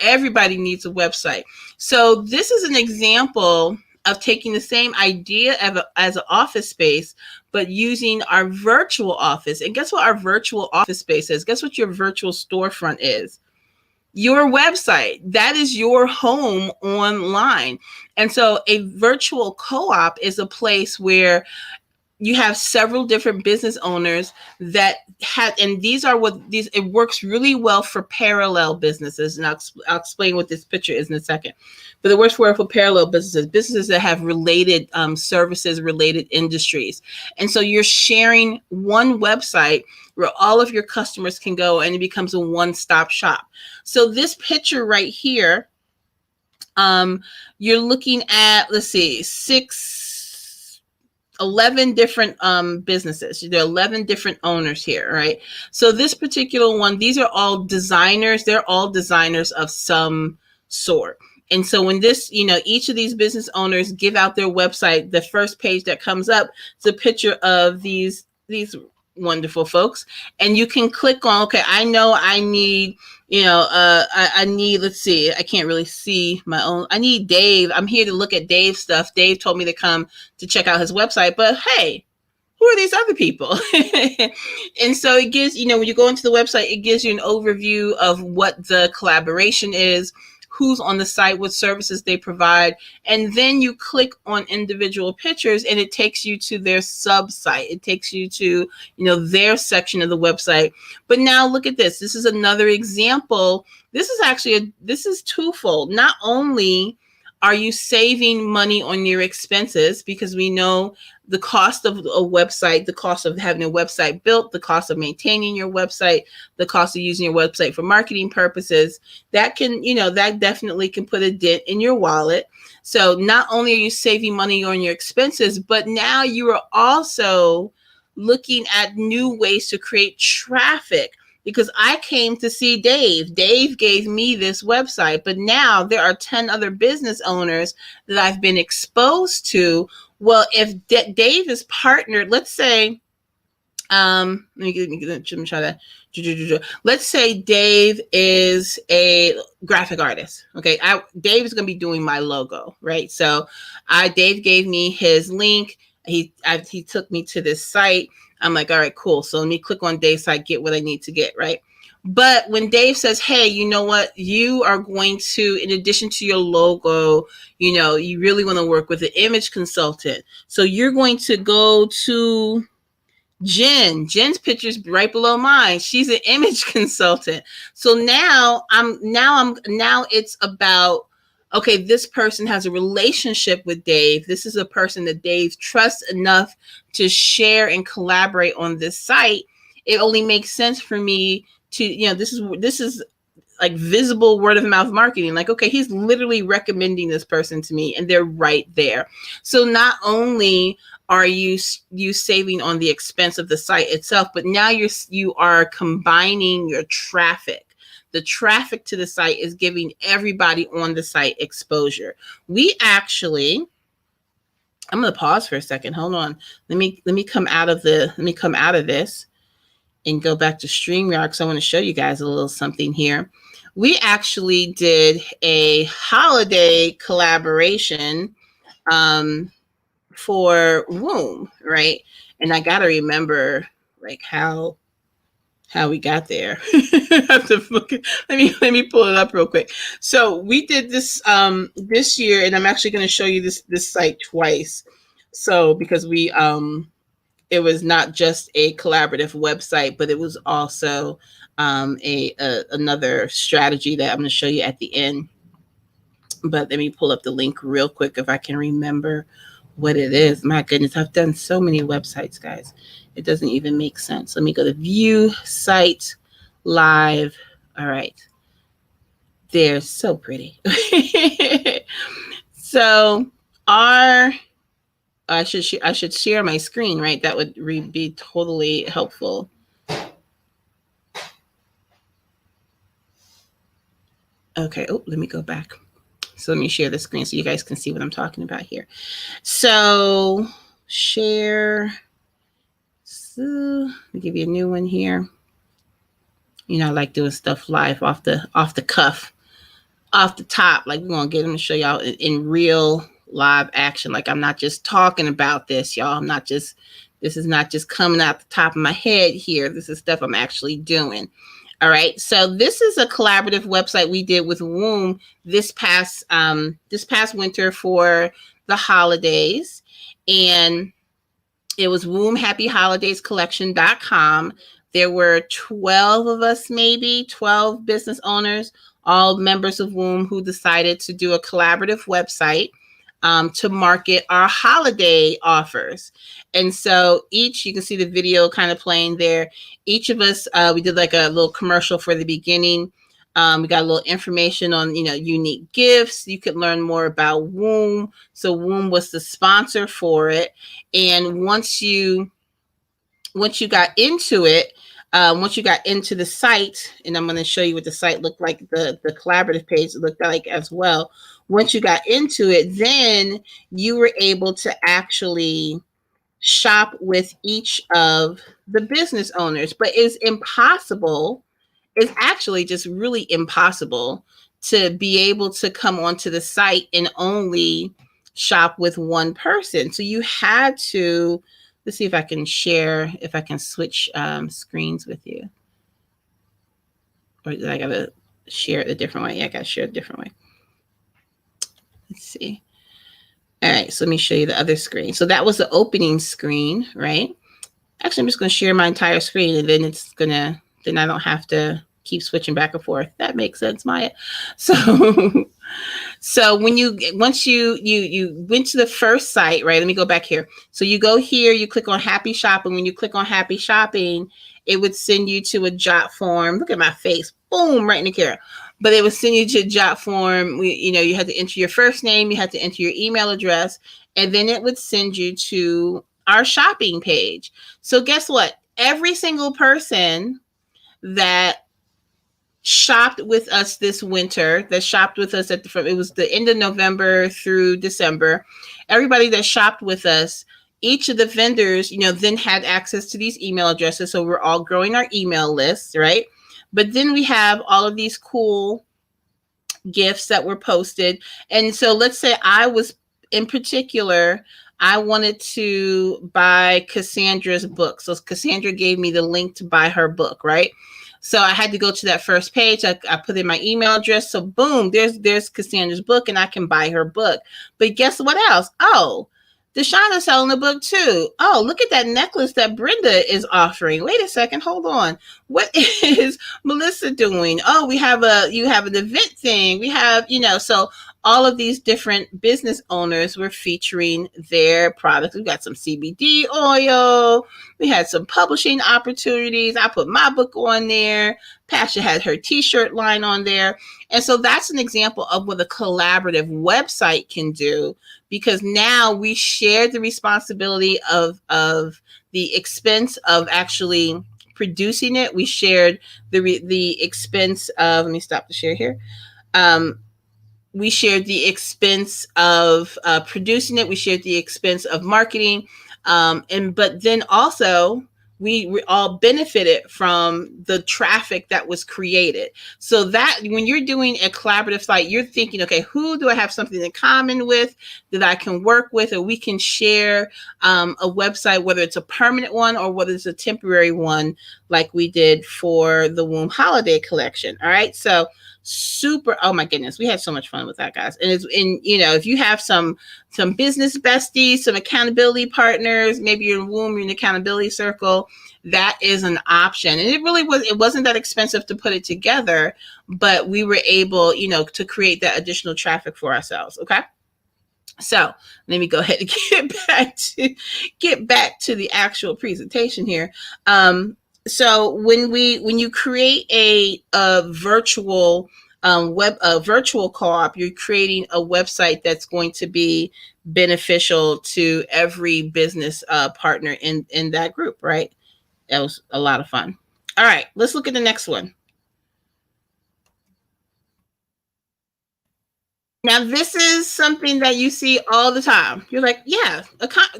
So this is an example of taking the same idea as an office space, but using our virtual office. And guess what our virtual office space is? Guess what your virtual storefront is? Your website. That is your home online. And so a virtual co-op is a place where you have several different business owners that and it works really well for parallel businesses. And I'll explain what this picture is in a second. But it works well for parallel businesses that have related services, related industries. And so you're sharing one website where all of your customers can go, and it becomes a one-stop shop. So this picture right here, you're looking at, 11 different businesses. There are 11 different owners here, right? So this particular one, these are all designers. They're all designers of some sort. And so when each of these business owners give out their website, the first page that comes up is a picture of these wonderful folks. And you can click on, okay, I know I need, I need, let's see, I can't really see my own. I need Dave. I'm here to look at Dave's stuff. Dave told me to come to check out his website, but hey, who are these other people? And so it gives, when you go into the website, it gives you an overview of what the collaboration is, who's on the site, what services they provide. And then you click on individual pictures and it takes you to their sub-site. It takes you to, their section of the website. But now look at this. This is another example. This is twofold. Not only are you saving money on your expenses, because we know the cost of a website, the cost of having a website built, the cost of maintaining your website, the cost of using your website for marketing purposes, that definitely can put a dent in your wallet. So not only are you saving money on your expenses, but now you are also looking at new ways to create traffic. Because I came to see Dave. Dave gave me this website, but now there are 10 other business owners that I've been exposed to. Well, if Dave is partnered, let's say, let me try that. Let's say Dave is a graphic artist. Okay, Dave is going to be doing my logo, right? So, Dave gave me his link. He took me to this site. I'm like, all right, cool. So let me click on Dave's site, get what I need to get, right? But when Dave says, hey, you know what? You are going to, in addition to your logo, you really want to work with an image consultant. So you're going to go to Jen. Jen's picture's right below mine. She's an image consultant. So now it's about, okay, this person has a relationship with Dave. This is a person that Dave trusts enough to share and collaborate on this site. It only makes sense for me to, this is like visible word of mouth marketing. Like, okay, he's literally recommending this person to me and they're right there. So not only are you saving on the expense of the site itself, but now you are combining your traffic. The traffic to the site is giving everybody on the site exposure. I'm going to pause for a second. Hold on. Let me come out of this and go back to StreamYard because I want to show you guys a little something here. We actually did a holiday collaboration for womb, right? And I gotta remember like how we got there. I have to look at, let me pull it up real quick. So we did this this year, and I'm actually going to show you this site twice. So because we it was not just a collaborative website, but it was also a another strategy that I'm going to show you at the end. But let me pull up the link real quick if I can remember what it is. My goodness, I've done so many websites, guys. It doesn't even make sense. Let me go to view site live. All right. They're so pretty. So our I should share my screen, right? That would be totally helpful. Okay. Oh, let me go back. So let me share the screen so you guys can see what I'm talking about here. So share. So let me give you a new one here. You know, I like doing stuff live off the cuff, off the top. Like we're gonna get them to show y'all in real live action. Like I'm not just talking about this, y'all. This is not just coming out the top of my head here. This is stuff I'm actually doing. All right. So this is a collaborative website we did with W.O.M.B this past winter for the holidays. And it was wombhappyholidayscollection.com. There were 12 of us, maybe 12 business owners, all members of W.O.M.B who decided to do a collaborative website to market our holiday offers. And so each, you can see the video kind of playing there. Each of us, we did like a little commercial for the beginning. We got a little information on, unique gifts. You could learn more about W.O.M B. So W.O.M B was the sponsor for it. And once you got into it, once you got into the site, and I'm going to show you what the site looked like, the collaborative page looked like as well. Once you got into it, then you were able to actually shop with each of the business owners. But it's impossible. It's actually just really impossible to be able to come onto the site and only shop with one person. So you had to, let's see if I can share, if I can switch screens with you. Or I got to share it a different way. Yeah, I got to share it a different way. Let's see. All right, so let me show you the other screen. So that was the opening screen, right? Actually, I'm just going to share my entire screen, and then then I don't have to keep switching back and forth. That makes sense, Maya. So, so once you went to the first site, right? Let me go back here. So you go here, you click on Happy Shopping. When you click on Happy Shopping, it would send you to a jot form. Look at my face. Boom, right in the camera. But it would send you to a jot form. You had to enter your first name, you had to enter your email address, and then it would send you to our shopping page. So guess what? Every single person that shopped with us this winter, that shopped with us it was the end of November through December. Everybody that shopped with us, each of the vendors, then had access to these email addresses. So we're all growing our email lists, right? But then we have all of these cool gifts that were posted. And so let's say I was, in particular, I wanted to buy Cassandra's book. So Cassandra gave me the link to buy her book, right? So I had to go to that first page. I put in my email address. So boom, there's Cassandra's book, and I can buy her book. But guess what else? Oh, Deshaun's selling a book too. Oh, look at that necklace that Brenda is offering. Wait a second, hold on. What is Melissa doing? Oh, you have an event thing. We have, so all of these different business owners were featuring their products. We got some CBD oil. We had some publishing opportunities. I put my book on there. Pasha had her t-shirt line on there. And so that's an example of what a collaborative website can do, because now we share the responsibility of the expense of actually producing it. We shared the expense of, let me stop the share here. We shared the expense of producing it. We shared the expense of marketing. But then also we all benefited from the traffic that was created. So that when you're doing a collaborative site, you're thinking, okay, who do I have something in common with that I can work with, or we can share a website, whether it's a permanent one or whether it's a temporary one, like we did for the W.O.M.B holiday collection. All right. So super, oh my goodness, we had so much fun with that, guys. And it's in, if you have some business besties, some accountability partners, maybe you're in W.O.M B, you're in the accountability circle, that is an option. And it wasn't that expensive to put it together, but we were able, to create that additional traffic for ourselves. Okay. So let me go ahead and get back to the actual presentation here. So when you create a virtual a virtual co-op, you're creating a website that's going to be beneficial to every business partner in that group, right? That was a lot of fun. All right, let's look at the next one. Now, this is something that you see all the time. You're like, yeah,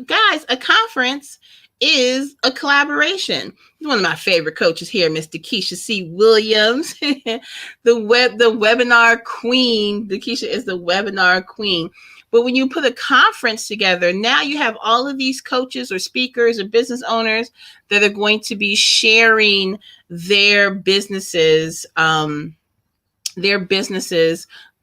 guys, a conference is a collaboration. One of my favorite coaches here, Mr. Keisha C. Williams, the webinar queen. Keisha is the webinar queen. But when you put a conference together, now you have all of these coaches or speakers or business owners that are going to be sharing their businesses,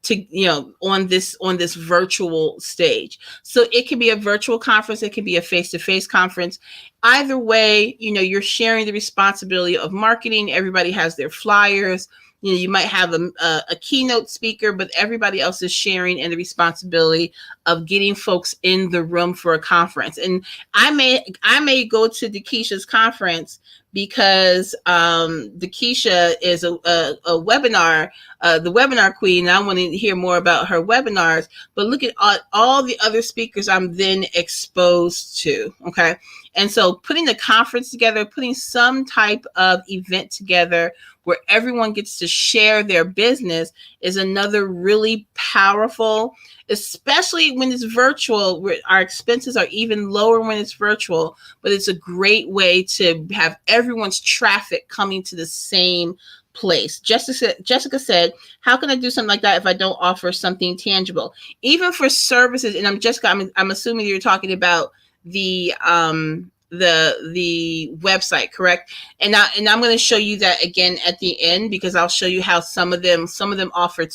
to on this virtual stage. So it can be a virtual conference, it can be a face-to-face conference. Either way, you're sharing the responsibility of marketing. Everybody has their flyers. You might have a keynote speaker, but everybody else is sharing in the responsibility of getting folks in the room for a conference. And I may go to Keisha's conference because Keisha is a webinar, the webinar queen. And I want to hear more about her webinars, but look at all the other speakers I'm then exposed to. Okay. And so putting the conference together, putting some type of event together where everyone gets to share their business is another really powerful, especially when it's virtual, where our expenses are even lower when it's virtual, but it's a great way to have everyone's traffic coming to the same place. Jessica said, how can I do something like that if I don't offer something tangible? Even for services, and I'm assuming you're talking about the website, correct? And I'm going to show you that again at the end, because I'll show you how some of them offered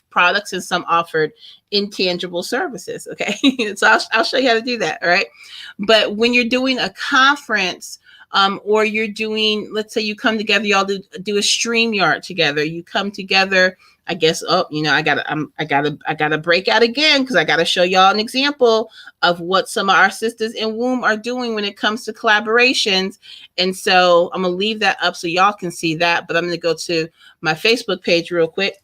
products and some offered intangible services. Okay. So I'll show you how to do that. All right. But when you're doing a conference, or you're doing, let's say you come together, y'all do a StreamYard together. You come together, I guess, I gotta break out again, because I gotta show y'all an example of what some of our sisters in W.O.M B are doing when it comes to collaborations. And so I'm gonna leave that up so y'all can see that, but I'm gonna go to my Facebook page real quick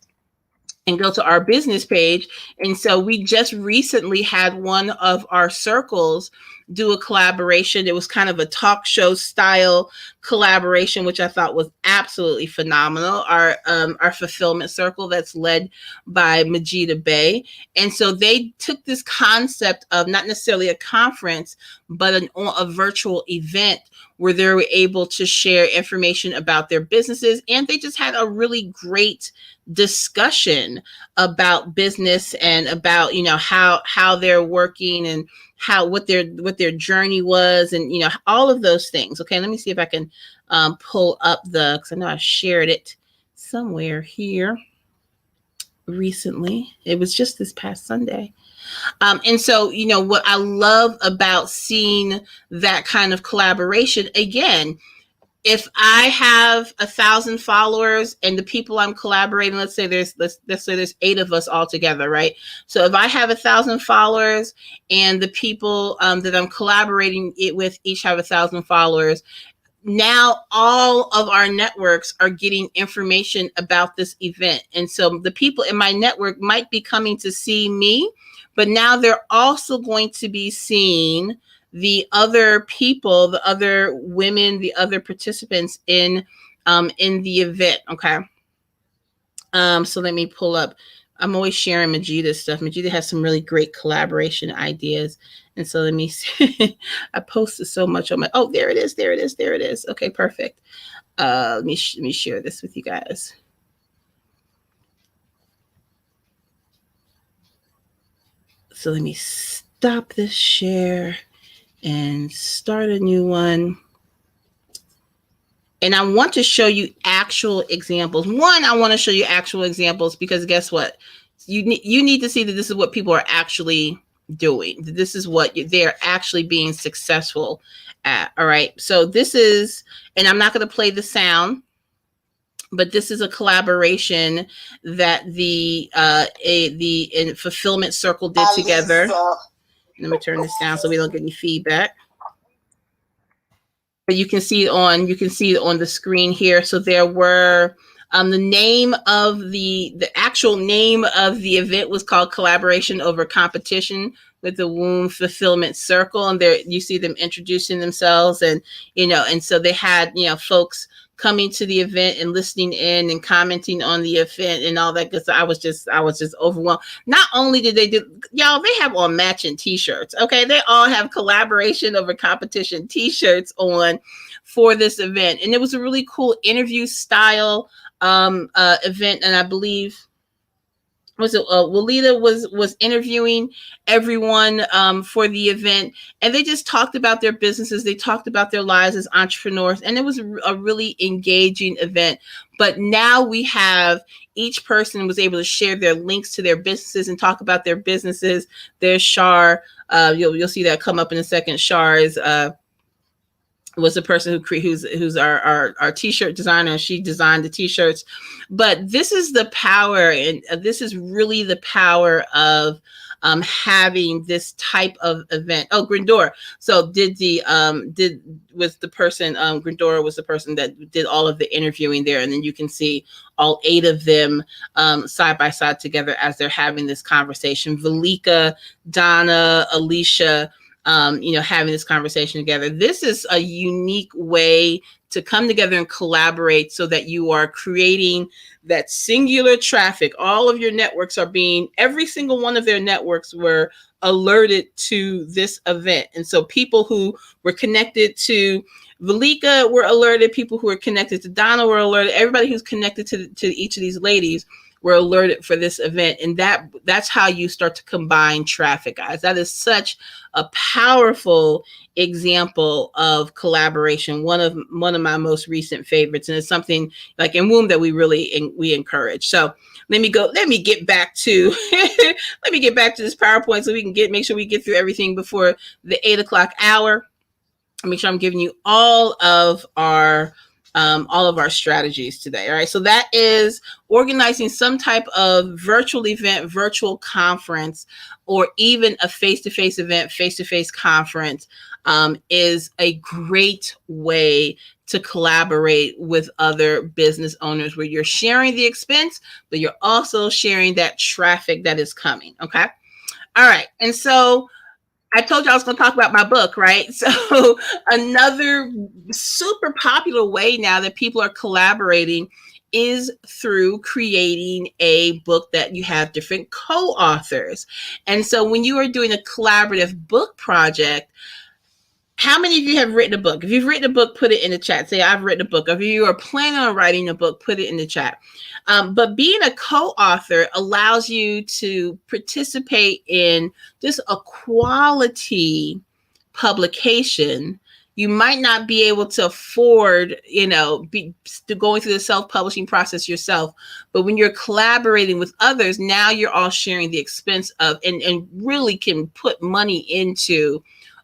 and go to our business page. And so we just recently had one of our circles do a collaboration. It was kind of a talk show style collaboration, which I thought was absolutely phenomenal. Our fulfillment circle that's led by Majida Bay. And so they took this concept of not necessarily a conference, but a virtual event where they were able to share information about their businesses. And they just had a really great discussion about business and about, how they're working and what their journey was, and all of those things. Okay, let me see if I can pull up because I know I shared it somewhere here recently. It was just this past Sunday. And so, what I love about seeing that kind of collaboration, again, if I have 1,000 followers and the people I'm collaborating, let's say there's 8 of us all together, right? So if I have 1,000 followers and the people that I'm collaborating it with each have 1,000 followers, now all of our networks are getting information about this event. And so the people in my network might be coming to see me, but now they're also going to be seeing the other people, the other women, the other participants in the event. Okay. So let me pull up I'm always sharing Majita's stuff. Majita has some really great collaboration ideas. And so let me see. I posted so much on my, oh, there it is. There it is. There it is. Okay, perfect. Let me share this with you guys. So let me stop this share and start a new one. And I want to show you actual examples. One, I want to show you actual examples because guess what? You need to see that this is what people are actually doing. This is what they're actually being successful at. All right. So this is, and I'm not going to play the sound, but this is a collaboration that the Fulfillment Circle did together. Let me turn this down so we don't get any feedback. But you can see it on the screen here. So there were the name of the actual name of the event was called Collaboration Over Competition with the W.O.M.B Fulfillment Circle, and there you see them introducing themselves, and and so they had folks coming to the event and listening in and commenting on the event and all that. Because I was just overwhelmed. Not only did they do, y'all, they have on matching T-shirts. Okay, they all have Collaboration Over Competition T-shirts on for this event, and it was a really cool interview style event. And I believe Walida was interviewing everyone for the event, and they just talked about their businesses. They talked about their lives as entrepreneurs, and it was a really engaging event. But now we have each person was able to share their links to their businesses and talk about their businesses. There's Shar. You'll see that come up in a second. Shar is was the person who's our t-shirt designer. She designed the t-shirts. But this is the power, and this is really the power of having this type of event. Oh, Grindora. So was the person Grindora was the person that did all of the interviewing there, and then you can see all 8 of them side by side together as they're having this conversation. Valika, Donna, Alicia, having this conversation together. This is a unique way to come together and collaborate so that you are creating that singular traffic. All of your networks are every single one of their networks were alerted to this event. And so people who were connected to Valika were alerted, people who were connected to Donna were alerted, everybody who's connected to each of these ladies were alerted for this event. And that's how you start to combine traffic, guys. That is such a powerful example of collaboration. One of my most recent favorites. And it's something like in W.O.M.B that we encourage. So let me get back to this PowerPoint so we can make sure we get through everything before the 8:00 hour. Make sure I'm giving you all of our strategies today. All right. So that is organizing some type of virtual event, virtual conference, or even a face-to-face event, face-to-face conference is a great way to collaborate with other business owners where you're sharing the expense, but you're also sharing that traffic that is coming. Okay. All right. And so I told you I was going to talk about my book, right? So another super popular way now that people are collaborating is through creating a book that you have different co-authors. And so when you are doing a collaborative book project, how many of you have written a book? If you've written a book, put it in the chat. Say, I've written a book. If you are planning on writing a book, put it in the chat. But being a co-author allows you to participate in just a quality publication. You might not be able to afford, going through the self-publishing process yourself. But when you're collaborating with others, now you're all sharing the expense of and really can put money into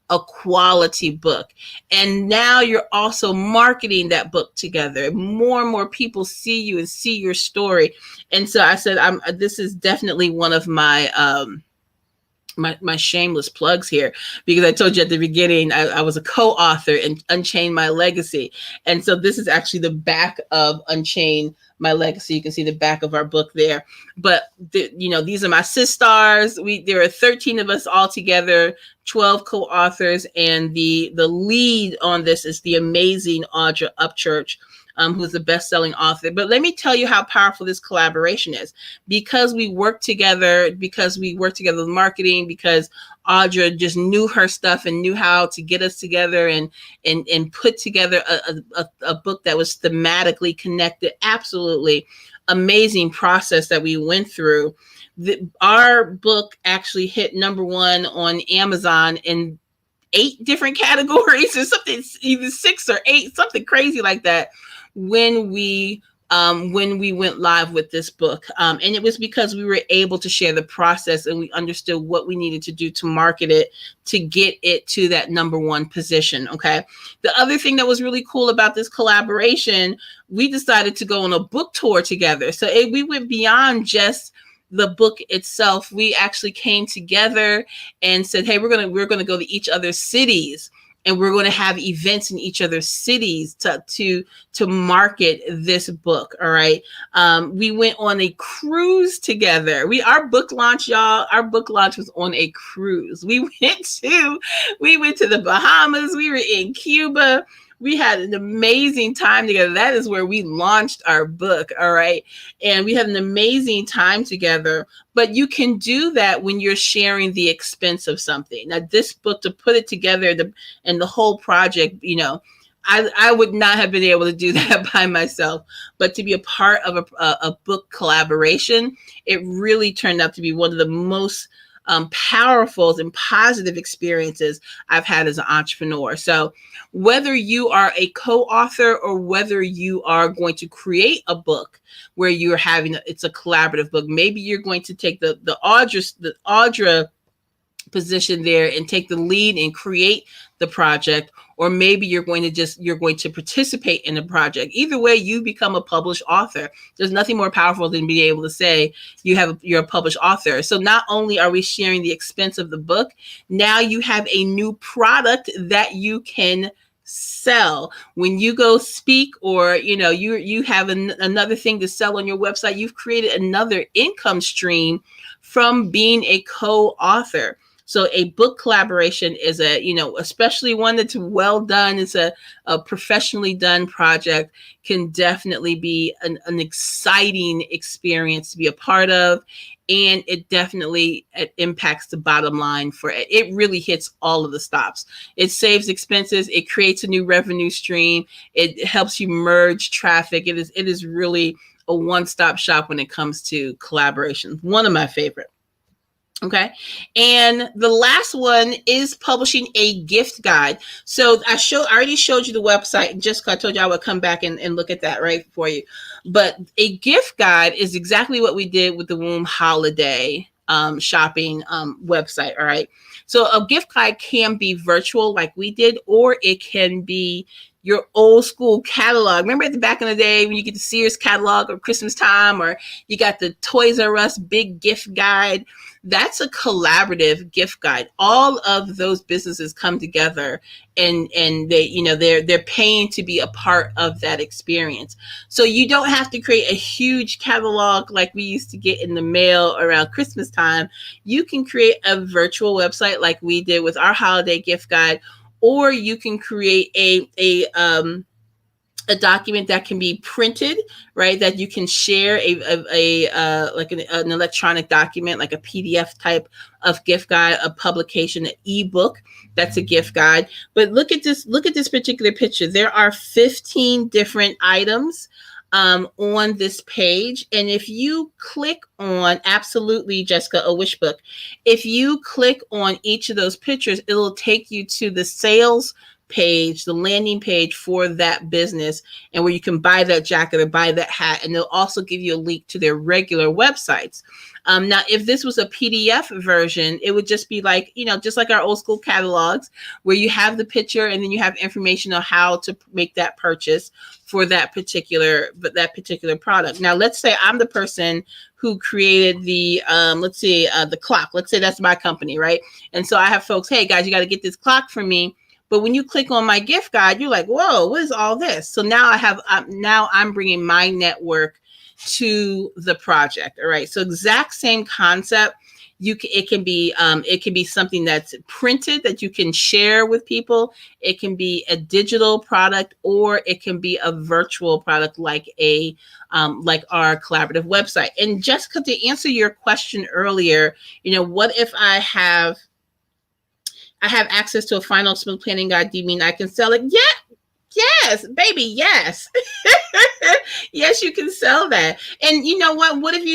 a quality book. And now you're also marketing that book together. More and more people see you and see your story. And so I said, this is definitely one of my my shameless plugs here, because I told you at the beginning I was a co-author in Unchain My Legacy, and so this is actually the back of Unchain My Legacy. You can see the back of our book there. But these are my sisters. There are 13 of us all together 12 co-authors, and the lead on this is the amazing Audra Upchurch, who's the best-selling author. But let me tell you how powerful this collaboration is. Because we work together with marketing, because Audra just knew her stuff and knew how to get us together and put together a book that was thematically connected. Absolutely amazing process that we went through. Our book actually hit number one on Amazon in 8 different categories or something, either 6 or 8, something crazy like that, when we went live with this book. And it was because we were able to share the process and we understood what we needed to do to market it, to get it to that number one position. Okay. The other thing that was really cool about this collaboration, we decided to go on a book tour together. So we went beyond just the book itself. We actually came together and said, hey, we're gonna go to each other's cities, and we're going to have events in each other's cities to market this book. All right. We went on a cruise together. Our book launch, y'all, our book launch was on a cruise. We went to the Bahamas. We were in Cuba. We had an amazing time together. That is where we launched our book. All right. And we had an amazing time together. But you can do that when you're sharing the expense of something. Now, this book, to put it together and the whole project, I would not have been able to do that by myself. But to be a part of a book collaboration, it really turned out to be one of the most powerful and positive experiences I've had as an entrepreneur. So whether you are a co-author or whether you are going to create a book where you're it's a collaborative book, maybe you're going to take the Audra position there and take the lead and create the project, or maybe you're going to participate in the project. Either way, you become a published author. There's nothing more powerful than being able to say you're a published author. So not only are we sharing the expense of the book, now you have a new product that you can sell when you go speak, or you have another thing to sell on your website. You've created another income stream from being a co-author. So a book collaboration is especially one that's well done, it's a professionally done project, can definitely be an exciting experience to be a part of. And it definitely impacts the bottom line for it. It really hits all of the stops. It saves expenses. It creates a new revenue stream. It helps you merge traffic. It is really a one-stop shop when it comes to collaboration. One of my favorite. Okay. And the last one is publishing a gift guide. So I already showed you the website. Jessica, I told you I would come back and look at that right for you. But a gift guide is exactly what we did with the W.O.M.B holiday shopping website. All right. So a gift guide can be virtual like we did, or it can be your old school catalog. Remember at the back in the day when you get the Sears catalog or Christmas time, or you got the Toys R Us big gift guide? That's a collaborative gift guide. All of those businesses come together and they're paying to be a part of that experience. So you don't have to create a huge catalog like we used to get in the mail around Christmas time. You can create a virtual website like we did with our holiday gift guide, or you can create a document that can be printed, right? That you can share like an electronic document, like a PDF type of gift guide, a publication, an ebook. That's a gift guide. But look at this particular picture. There are 15 different items on this page. And if you click on, absolutely, Jessica, a wish book. If you click on each of those pictures, it'll take you to the sales page, the landing page for that business, and where you can buy that jacket or buy that hat. And they'll also give you a link to their regular websites. Now, if this was a PDF version, it would just be like, just like our old school catalogs, where you have the picture and then you have information on how to make that purchase for that particular product. Now, let's say I'm the person who created the clock. Let's say that's my company, right? And so I have folks, hey guys, you got to get this clock for me. But when you click on my gift guide, you're like, whoa, what is all this? So now I'm bringing my network to the project. All right. So exact same concept. it can be something that's printed that you can share with people. It can be a digital product, or it can be a virtual product like our collaborative website. And Jessica, to answer your question earlier, what if I have access to a final expense planning guide? Do you mean I can sell it? Yeah, yes, baby, yes. Yes, you can sell that. And you know what? What if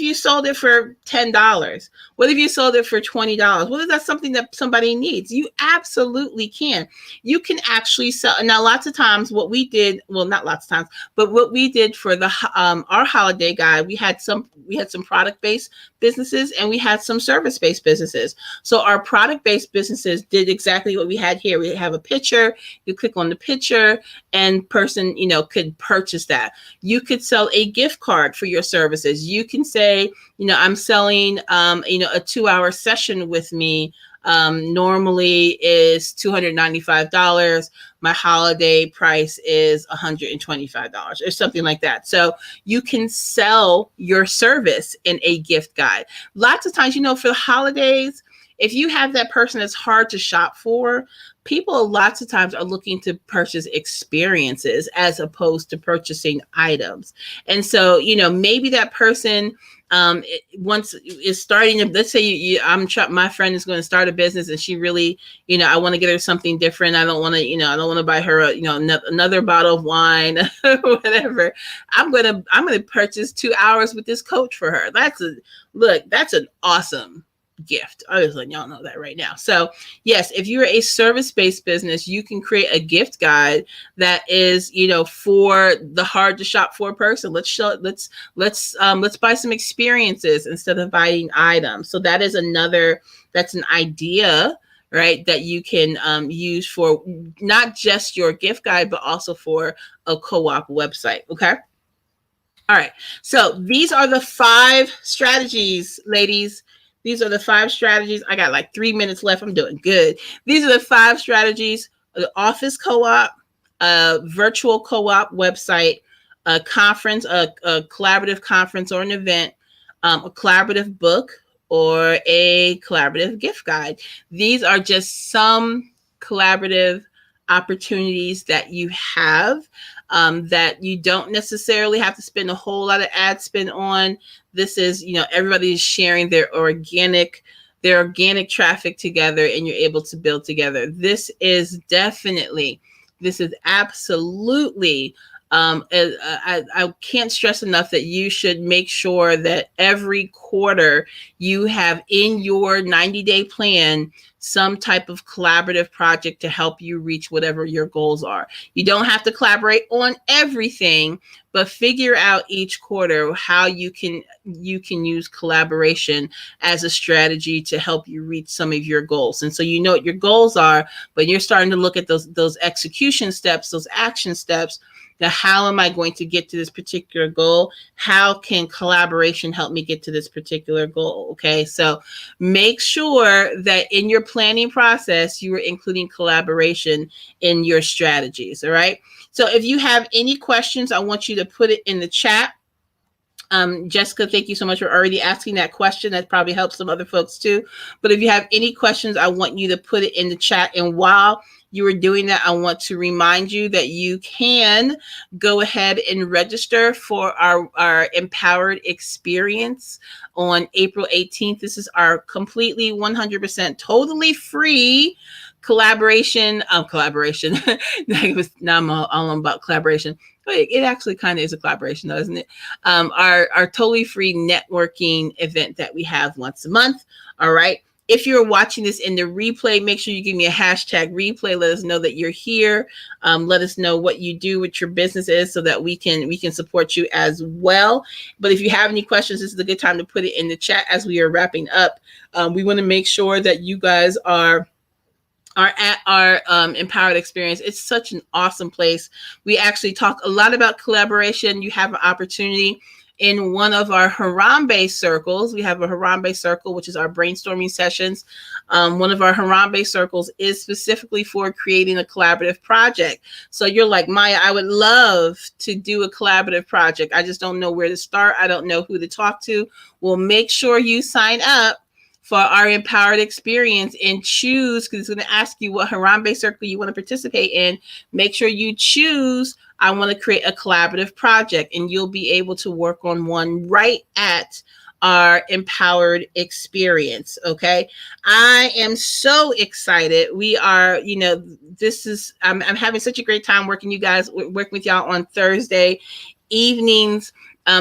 you sold it for $10? What if you sold it for $20? What if that's something that somebody needs? You absolutely can. You can actually sell. Now, lots of times, what we did, well, not lots of times, but what we did for the our holiday guide, we had some product based businesses, and we had some service based businesses. So our product based businesses did exactly what we had here. We have a picture. You click on the picture, and person could purchase that. You could sell a gift card for your services. You can say, I'm selling a 2-hour session with me, normally is $295. My holiday price is $125 or something like that. So you can sell your service in a gift guide. Lots of times, for the holidays, if you have that person that's hard to shop for, people lots of times are looking to purchase experiences as opposed to purchasing items. And so, maybe that person once is starting to, let's say my friend is going to start a business, and she really, I want to get her something different. I don't want to buy her another bottle of wine or whatever. I'm going to purchase 2 hours with this coach for her. That's an awesome gift. I just letting y'all know that right now. So yes, if you're a service-based business, you can create a gift guide that is, for the hard to shop for person. Let's buy some experiences instead of buying items. So that's an idea, right, that you can use for not just your gift guide, but also for a co-op website. Okay. All right. So these are the 5 strategies, ladies. These are the 5 strategies. I got like 3 minutes left. I'm doing good. These are the 5 strategies: the office co-op, a virtual co-op website, a conference, a collaborative conference or an event, a collaborative book, or a collaborative gift guide. These are just some collaborative opportunities that you have, that you don't necessarily have to spend a whole lot of ad spend on. This is, everybody is sharing their organic traffic together, and you're able to build together. This is absolutely, I can't stress enough that you should make sure that every quarter you have in your 90-day plan some type of collaborative project to help you reach whatever your goals are. You don't have to collaborate on everything, but figure out each quarter how you can use collaboration as a strategy to help you reach some of your goals. And so you know what your goals are, but you're starting to look at those execution steps, those action steps. Now, how am I going to get to this particular goal? How can collaboration help me get to this particular goal? Okay, so make sure that in your planning process, you are including collaboration in your strategies. All right. So if you have any questions, I want you to put it in the chat. Jessica, thank you so much for already asking that question. That probably helps some other folks too. But if you have any questions, I want you to put it in the chat. And while you are doing that, I want to remind you that you can go ahead and register for our Empowered Experience on April 18th. This is our completely 100% totally free collaboration. Now I'm all about collaboration. It actually kind of is a collaboration, though, isn't it? Our totally free networking event that we have once a month. All right. If you're watching this in the replay, make sure you give me a hashtag replay. Let us know that you're here. Let us know what you do, what your business is, so that we can support you as well. But if you have any questions, this is a good time to put it in the chat as we are wrapping up. We want to make sure that you guys are at our Empowered Experience. It's such an awesome place. We actually talk a lot about collaboration. You have an opportunity in one of our Harambe circles. We have a Harambe circle, which is our brainstorming sessions. One of our Harambe circles is specifically for creating a collaborative project. So you're like, Maya, I would love to do a collaborative project. I just don't know where to start. I don't know who to talk to. Well, make sure you sign up for our empowered experience and choose, because it's going to ask you what Harambe circle you want to participate in. Make sure you choose, I want to create a collaborative project, and you'll be able to work on one right at our empowered experience. Okay. I am so excited. We are, this is, I'm having such a great time working with y'all on Thursday evenings.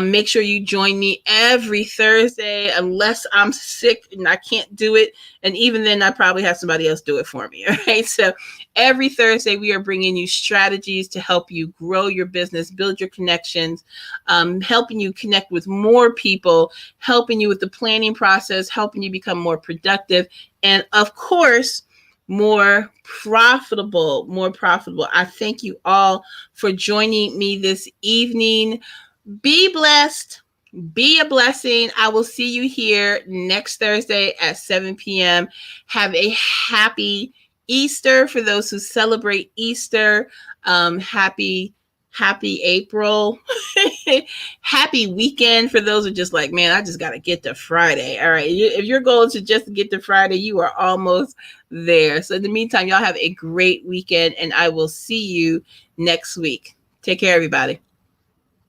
Make sure you join me every Thursday, unless I'm sick and I can't do it. And even then, I probably have somebody else do it for me. All right. So every Thursday, we are bringing you strategies to help you grow your business, build your connections, helping you connect with more people, helping you with the planning process, helping you become more productive, and of course, more profitable. I thank you all for joining me this evening. Be blessed. Be a blessing. I will see you here next Thursday at 7 p.m. Have a happy Easter for those who celebrate Easter. Happy April. Happy weekend for those who are just like, man, I just got to get to Friday. All right. If your goal is to just get to Friday, you are almost there. So in the meantime, y'all have a great weekend, and I will see you next week. Take care, everybody.